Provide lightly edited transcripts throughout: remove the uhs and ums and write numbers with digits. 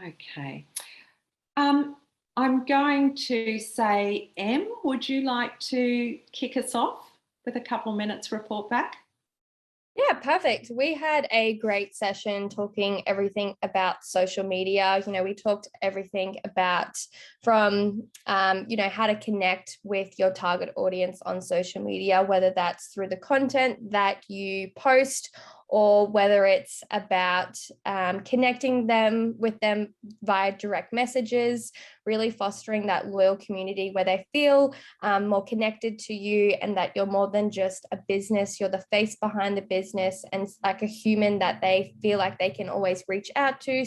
Okay. I'm going to say, Em, would you like to kick us off with a couple of minutes report back? Yeah, perfect. We had a great session talking everything about social media. We talked everything about from, how to connect with your target audience on social media, whether that's through the content that you post or whether it's about connecting with them via direct messages, really fostering that loyal community where they feel more connected to you and that you're more than just a business. You're the face behind the business and like a human that they feel like they can always reach out to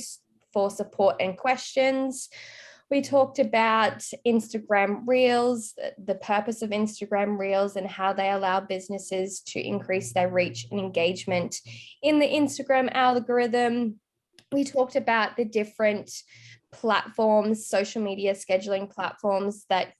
for support and questions. We talked about Instagram Reels, the purpose of Instagram Reels and how they allow businesses to increase their reach and engagement in the Instagram algorithm. We talked about the different platforms, social media scheduling platforms that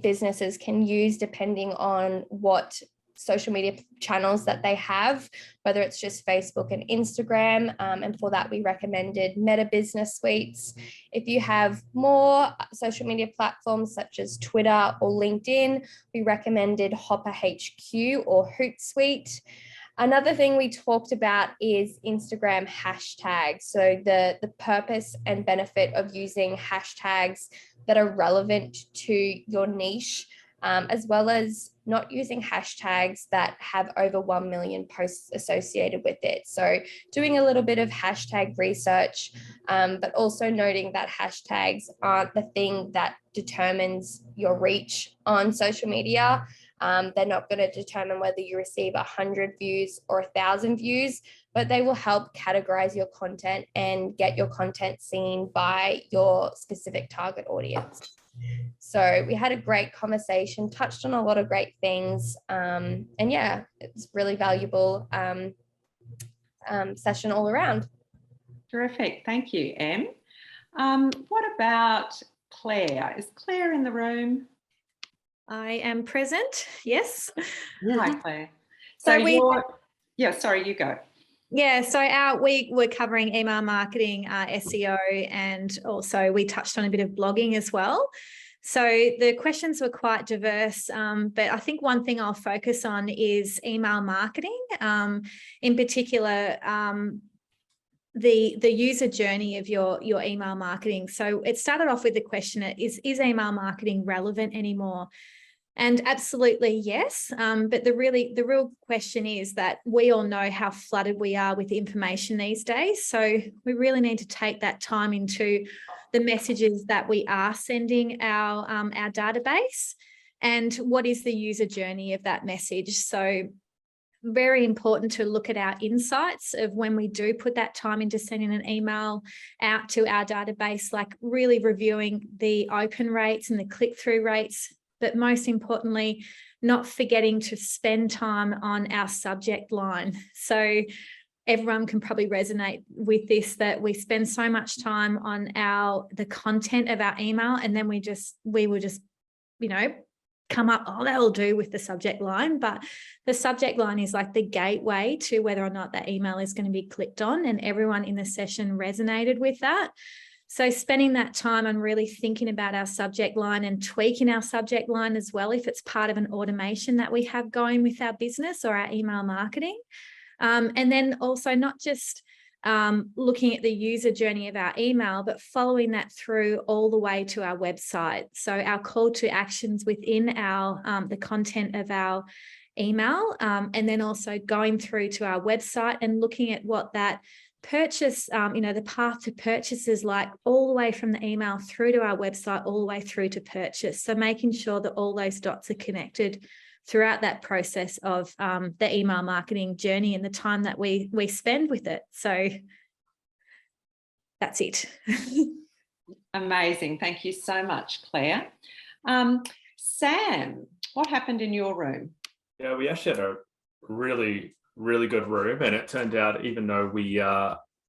businesses can use depending on what social media channels that they have, whether it's just Facebook and Instagram. And for that, we recommended Meta Business Suites. If you have more social media platforms such as Twitter or LinkedIn, we recommended Hopper HQ or Hootsuite. Another thing we talked about is Instagram hashtags. So the purpose and benefit of using hashtags that are relevant to your niche, as well as not using hashtags that have over 1 million posts associated with it. So doing a little bit of hashtag research, but also noting that hashtags aren't the thing that determines your reach on social media. They're not going to determine whether you receive 100 views or 1,000 views, but they will help categorize your content and get your content seen by your specific target audience. So we had a great conversation, touched on a lot of great things. And yeah, it's really valuable session all around. Terrific. Thank you, Em. What about Claire? Is Claire in the room? I am present, yes. Hi, Claire. Sorry, you go. Yeah, so we were covering email marketing, SEO, and also we touched on a bit of blogging as well. So the questions were quite diverse, but I think one thing I'll focus on is email marketing, in particular, the user journey of your email marketing. So it started off with the question, is email marketing relevant anymore? And absolutely yes, but the real question is that we all know how flooded we are with information these days. So we really need to take that time into the messages that we are sending our database and what is the user journey of that message. So very important to look at our insights of when we do put that time into sending an email out to our database, like really reviewing the open rates and the click-through rates, but most importantly, not forgetting to spend time on our subject line. So everyone can probably resonate with this, that we spend so much time on the content of our email, and then we will just, come up, that'll do with the subject line. But the subject line is like the gateway to whether or not that email is going to be clicked on, and everyone in the session resonated with that. So spending that time on really thinking about our subject line and tweaking our subject line as well, if it's part of an automation that we have going with our business or our email marketing. And then also not just looking at the user journey of our email, but following that through all the way to our website. So our call to actions within the content of our email, and then also going through to our website and looking at what that purchase, the path to purchase is like, all the way from the email through to our website, all the way through to purchase. So making sure that all those dots are connected throughout that process of the email marketing journey and the time that we spend with it. So that's it. Amazing. Thank you so much, Claire. Sam, what happened in your room? Yeah, we actually had a really good room, and it turned out, even though we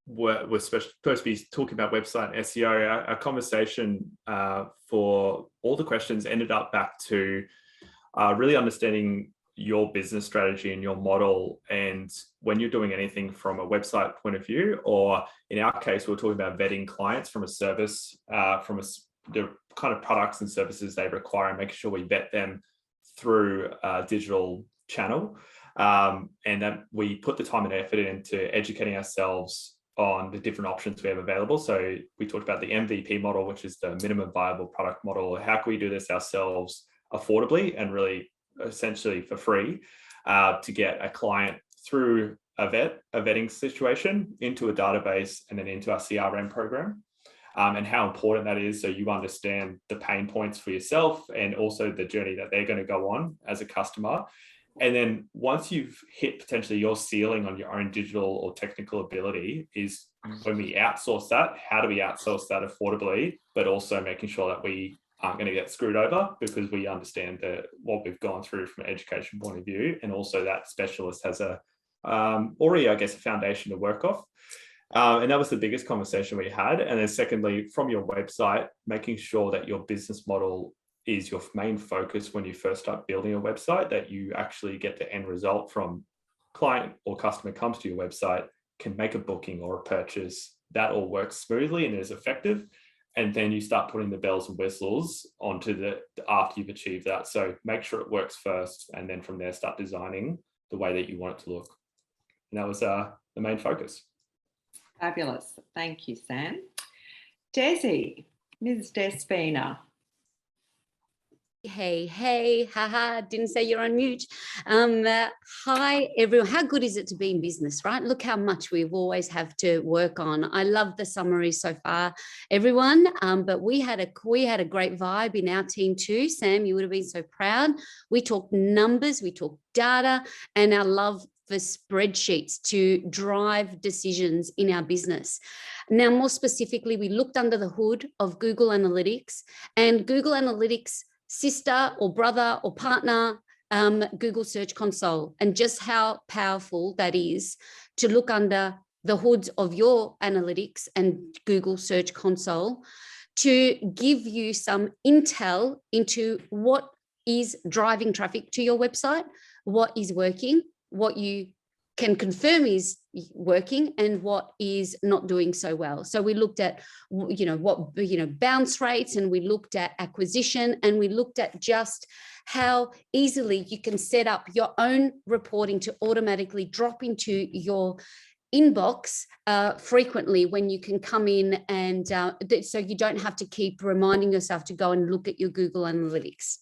were supposed to be talking about website and SEO, our conversation for all the questions ended up back to really understanding your business strategy and your model. And when you're doing anything from a website point of view, or in our case, we're talking about vetting clients from a service, the kind of products and services they require, and making sure we vet them through a digital channel. And that we put the time and effort into educating ourselves on the different options we have available. So we talked about the MVP model, which is the minimum viable product model. How can we do this ourselves affordably and really essentially for free, to get a client through a vetting situation into a database and then into our CRM program, and how important that is, so you understand the pain points for yourself and also the journey that they're going to go on as a customer. And then once you've hit potentially your ceiling on your own digital or technical ability, is when we outsource that, how do we outsource that affordably, but also making sure that we aren't going to get screwed over, because we understand what we've gone through from an education point of view, and also that specialist has already, I guess, a foundation to work off. And that was the biggest conversation we had. And then secondly, from your website, making sure that your business model is your main focus when you first start building a website, that you actually get the end result from client or customer comes to your website, can make a booking or a purchase, that all works smoothly and is effective. And then you start putting the bells and whistles onto after you've achieved that. So make sure it works first, and then from there start designing the way that you want it to look. And that was the main focus. Fabulous. Thank you, Sam. Desi, Ms. Despina. Hey, haha, didn't say you're on mute. Hi, everyone. How good is it to be in business, right? Look how much we've always have to work on. I love the summary so far, everyone. But we had a great vibe in our team too. Sam, you would have been so proud. We talked numbers, we talked data, and our love for spreadsheets to drive decisions in our business. Now, more specifically, we looked under the hood of Google Analytics, and Google Analytics sister or brother or partner, Google Search Console, and just how powerful that is to look under the hoods of your analytics and Google Search Console to give you some intel into what is driving traffic to your website, what is working, what you can confirm is working, and what is not doing so well. So we looked at, bounce rates, and we looked at acquisition, and we looked at just how easily you can set up your own reporting to automatically drop into your inbox frequently when you can come in, and so you don't have to keep reminding yourself to go and look at your Google Analytics.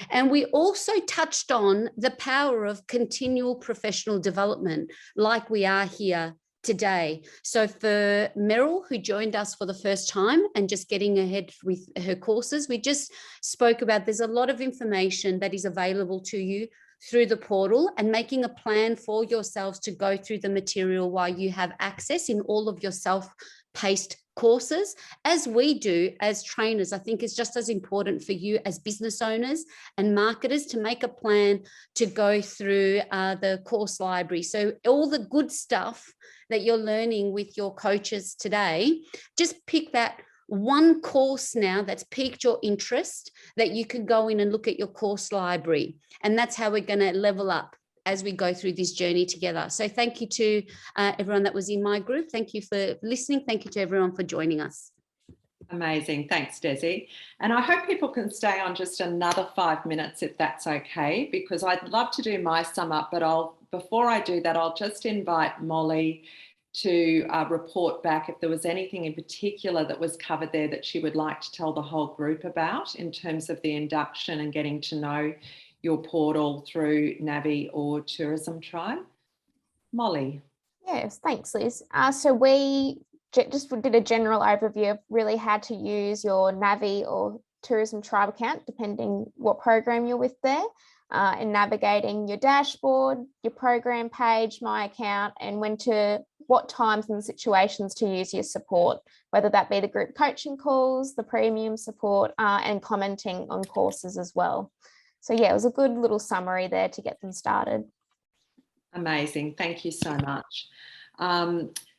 And we also touched on the power of continual professional development, like we are here today. So for Meryl, who joined us for the first time and just getting ahead with her courses, we just spoke about there's a lot of information that is available to you through the portal, and making a plan for yourselves to go through the material while you have access in all of your self-paced courses, as we do as trainers. I think it's just as important for you as business owners and marketers to make a plan to go through the course library. So all the good stuff that you're learning with your coaches today, just pick that one course now that's piqued your interest that you can go in and look at your course library. And that's how we're going to level up as we go through this journey together. So thank you to everyone that was in my group. Thank you for listening. Thank you to everyone for joining us. Amazing. Thanks, Desi. And I hope people can stay on just another 5 minutes if that's okay, because I'd love to do my sum up, but before I do that, I'll just invite Molly to report back if there was anything in particular that was covered there that she would like to tell the whole group about in terms of the induction and getting to know your portal through Navii or Tourism Tribe. Molly. Yes, thanks, Liz. So we just did a general overview of really how to use your Navii or Tourism Tribe account, depending what program you're with there. In navigating your dashboard, your program page, my account, and what times and situations to use your support, whether that be the group coaching calls, the premium support, and commenting on courses as well. So yeah, it was a good little summary there to get them started. Amazing. Thank you so much.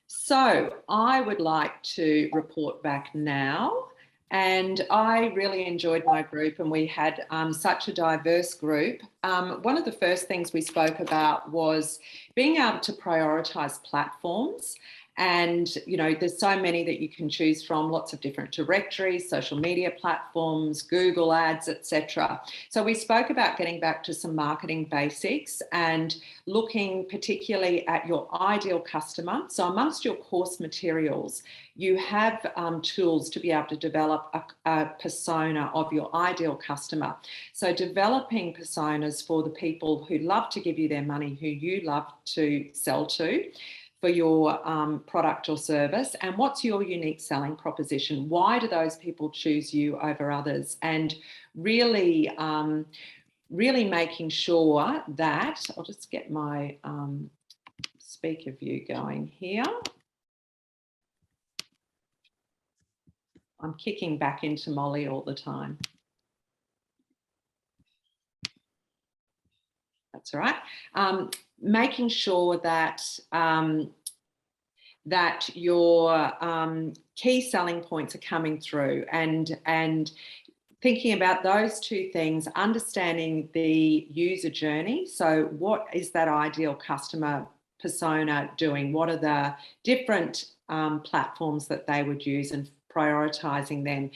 So I would like to report back now. And I really enjoyed my group, and we had such a diverse group. One of the first things we spoke about was being able to prioritise platforms. And, you know, there's so many that you can choose from, lots of different directories, social media platforms, Google Ads, etc. So we spoke about getting back to some marketing basics and looking particularly at your ideal customer. So amongst your course materials, you have tools to be able to develop a persona of your ideal customer. So developing personas for the people who love to give you their money, who you love to sell to, for your product or service, and what's your unique selling proposition? Why do those people choose you over others? And really, really making sure that, I'll just get my speaker view going here. I'm kicking back into Molly all the time. That's all right. Making sure that that your key selling points are coming through, and thinking about those two things, understanding the user journey. So what is that ideal customer persona doing? What are the different platforms that they would use, and prioritizing them,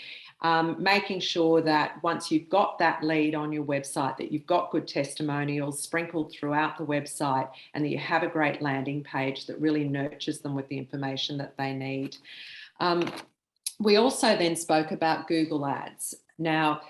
making sure that once you've got that lead on your website, that you've got good testimonials sprinkled throughout the website, and that you have a great landing page that really nurtures them with the information that they need. We also then spoke about Google Ads. Now,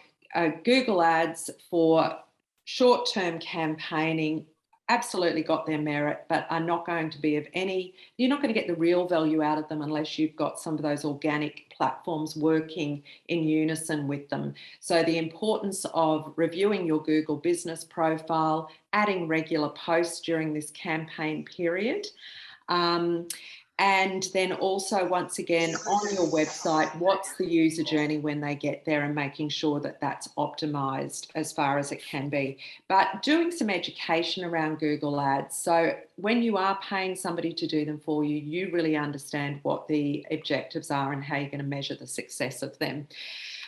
Google Ads for short-term campaigning absolutely got their merit, but are not going to be of any, you're not going to get the real value out of them unless you've got some of those organic platforms working in unison with them. So the importance of reviewing your Google business profile, adding regular posts during this campaign period, and then also, once again, on your website, what's the user journey when they get there, and making sure that that's optimized as far as it can be. But doing some education around Google Ads. So when you are paying somebody to do them for you, you really understand what the objectives are and how you're going to measure the success of them.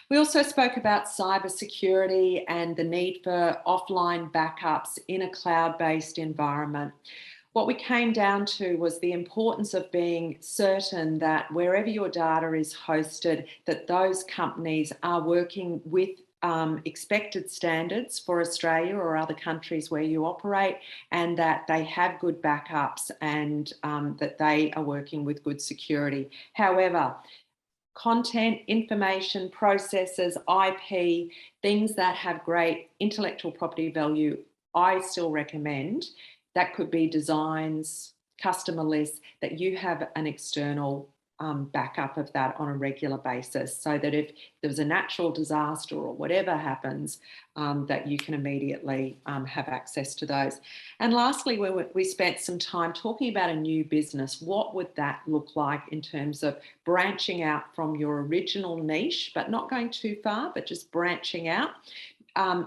We also spoke about cybersecurity and the need for offline backups in a cloud-based environment. What we came down to was the importance of being certain that wherever your data is hosted, that those companies are working with expected standards for Australia or other countries where you operate, and that they have good backups, and that they are working with good security. However, content, information, processes, IP, things that have great intellectual property value, I still recommend. That could be designs, customer lists, that you have an external backup of that on a regular basis, so that if there was a natural disaster or whatever happens, that you can immediately have access to those. And lastly, we spent some time talking about a new business. What would that look like in terms of branching out from your original niche, but not going too far, but just branching out,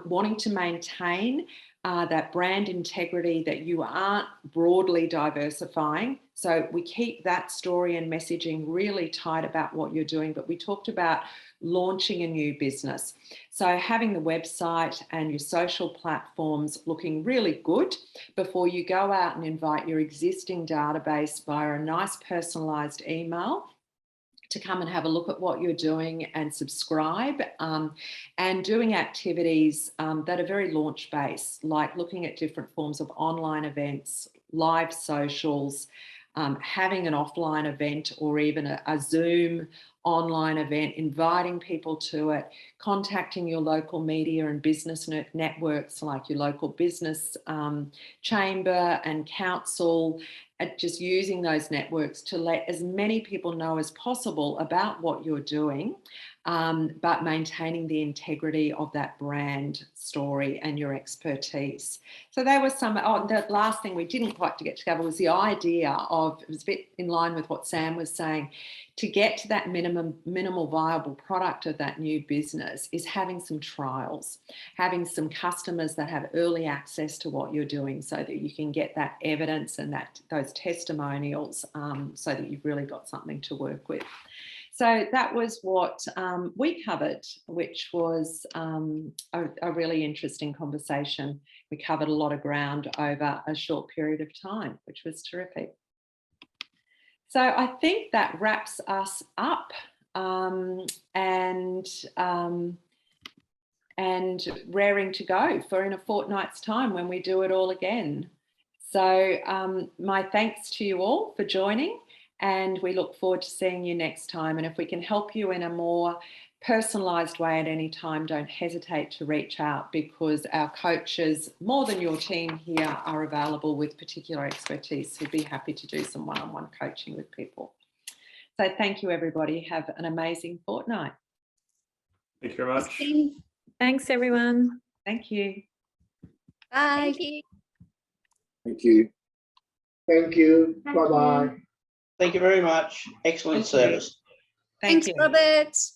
wanting to maintain that brand integrity, that you aren't broadly diversifying. So we keep that story and messaging really tight about what you're doing, but we talked about launching a new business. So having the website and your social platforms looking really good before you go out and invite your existing database via a nice personalized email to come and have a look at what you're doing and subscribe, and doing activities that are very launch based, like looking at different forms of online events, live socials, having an offline event, or even a Zoom online event, inviting people to it, contacting your local media and business networks like your local business chamber and council, just using those networks to let as many people know as possible about what you're doing, but maintaining the integrity of that brand story and your expertise. So there was some, the last thing we didn't quite get to cover was the idea of, it was a bit in line with what Sam was saying, to get to that minimal viable product of that new business is having some trials, having some customers that have early access to what you're doing, so that you can get that evidence and those testimonials, so that you've really got something to work with. So that was what we covered, which was a really interesting conversation. We covered a lot of ground over a short period of time, which was terrific. So I think that wraps us up, and raring to go for in a fortnight's time when we do it all again. So my thanks to you all for joining, and we look forward to seeing you next time. And if we can help you in a more personalised way at any time, don't hesitate to reach out, because our coaches, more than your team here, are available with particular expertise. We'd be happy to do some one-on-one coaching with people. So thank you, everybody. Have an amazing fortnight. Thank you very much. Thanks, everyone. Thank you. Bye. Thank you. Thank you. Thank you. Thank you. Bye-bye. Thank you very much. Excellent Thank you. service. Thank Thanks, you. Robert.